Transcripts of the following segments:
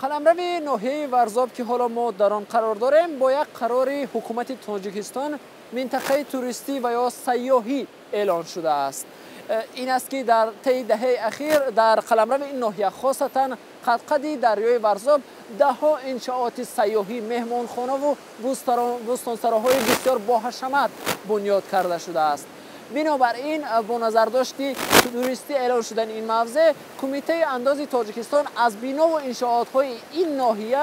قلمرو ناحیه ورزاب که حالا ما در آن قرار داریم با یک قرار حکومت تاجیکستان منطقه توریستی و یا سیاحی اعلان شده است. این است که در طی دهه اخیر در قلمرو این ناحیه خاصتا قدقد دریای ورزاب دهها انشاءات سیاحی، مهمانخانه و بوستانسراهای بسیار باحشمت بنیاد کرده شده است. بنابراین با نظر داشتی توریستی اعلان شدن این موضع، کمیته اندازی تاجیکستان از بنا و انشاءات های این ناحیه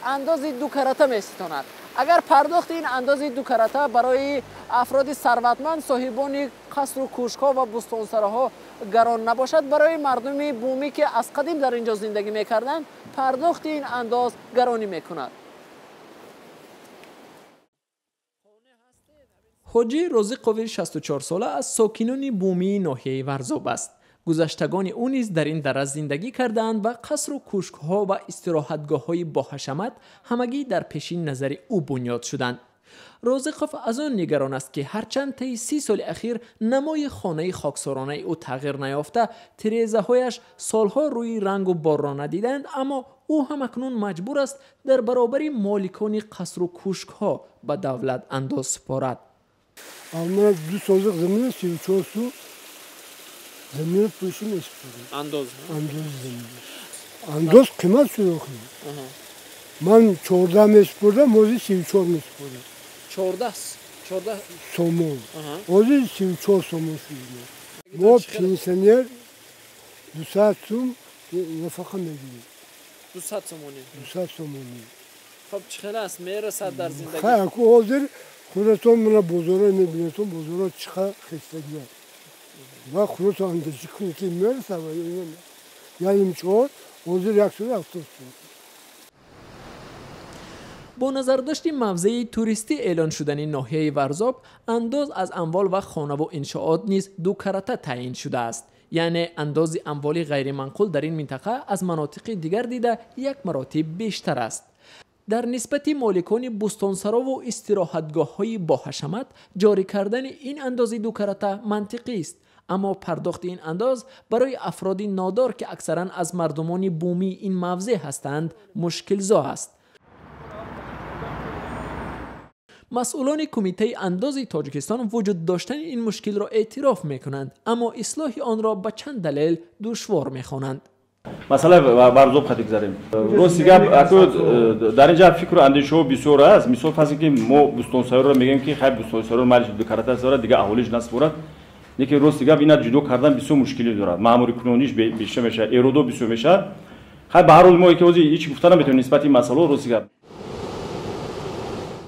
اندازی 2 کرته میستاند. اگر پرداخت این اندازی 2 کرته برای افراد ثروتمند صاحبان قصر و کوشک‌ها و بوستانسراها گران نباشد، برای مردم بومی که از قدیم در اینجا زندگی میکردند پرداخت این انداز گرانی میکند. حاجی رازق‌قوی 64 ساله از ساکنان بومی ناحیه ورزاب است. گذشتگان او نیز در این دره زندگی کردند و قصر و کوشک‌ها و استراحتگاه‌های باحشمت همگی در پیشین نظر او بنیاد شدند. رازق‌قوف از آن نگران است که هرچند طی 30 سال اخیر نمای خانه خاکسارانه او تغییر نیافته، تریزه‌هایش سالها روی رنگ و بار را ندیدند، اما او هم اکنون مجبور است در برابر مالکان قصر و کوشک‌ها به دولت انداز سپارد. Almanya düz olacak zemine şey çoğusu zemine puşun istiyor. Andoz. Andoz zemine. Andoz kımat yok. Man çorda mesporda mozi şey çor mesporda. Çordas. Çorda somon. Mozi şey çor somon suyu. Mo pensioner du saatum nafaka megiyor. 200 somoni. 200 somoni. خب چقدر است میرسد در زندگی؟ خب حاضر خودتون منا بزرگ نمیتون بزرگ چقدر خستگی و خودتون اندازه کنید که میرسه و یا این چهار حاضر یک سوی افتاد. با نظر داشتی موضع توریستی اعلان شدن ناحیه ورزاب، انداز از اموال و خانه و انشاءات نیز 2 کرته تعیین شده است. یعنی انداز اموال غیر منقول در این منطقه از مناطق دیگر دیده 1 مراتب بیشتر است. در نسبت مالکان بوستانسرا و استراحتگاه های باحشمت جاری کردن این اندازه 2 کرته منطقی است، اما پرداخت این انداز برای افراد نادار که اکثرا از مردمان بومی این موضع هستند مشکل زا است. مسئولان کمیته اندازی تاجیکستان وجود داشتن این مشکل را اعتراف میکنند، اما اصلاح آن را به چند دلیل دشوار میخوانند. مثلا ورزاب خاطر گذاریم روزی در اینجا فکر و اندیشه بسیار است. مثال فرض که ما بوستانسرا رو میگیم که خیلی بوستانسرا مالش 2 کرته است دیگه اهالیش نسپارد، اینکه روزی اینا جدا کردن بسیار مشکلی داره، ماموری کنونیش بیشتر میشه، ایرادو بسیار میشه. خیلی به هر حال ما که هیچ گفتن نمیتونیم نسبت این مسئله روزی.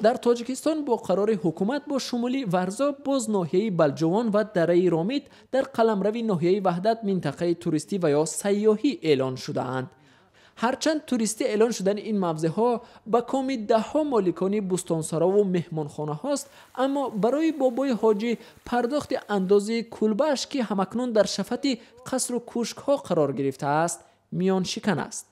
در تاجیکستان با قرار حکومت با شمولی ورزاب، باز ناحیه بلجوان و دره رامید در قلمرو ناحیه وحدت منطقه توریستی و یا سیاحی اعلان شده اند. هرچند توریستی اعلان شدن این موضع ها به کام 10 مالکان بوستانسرا و مهمانخانه هاست، اما برای بابای حاجی پرداخت اندازه کلبش که همکنون در شفت قصر و کوشک ها قرار گرفته است میان شکن است.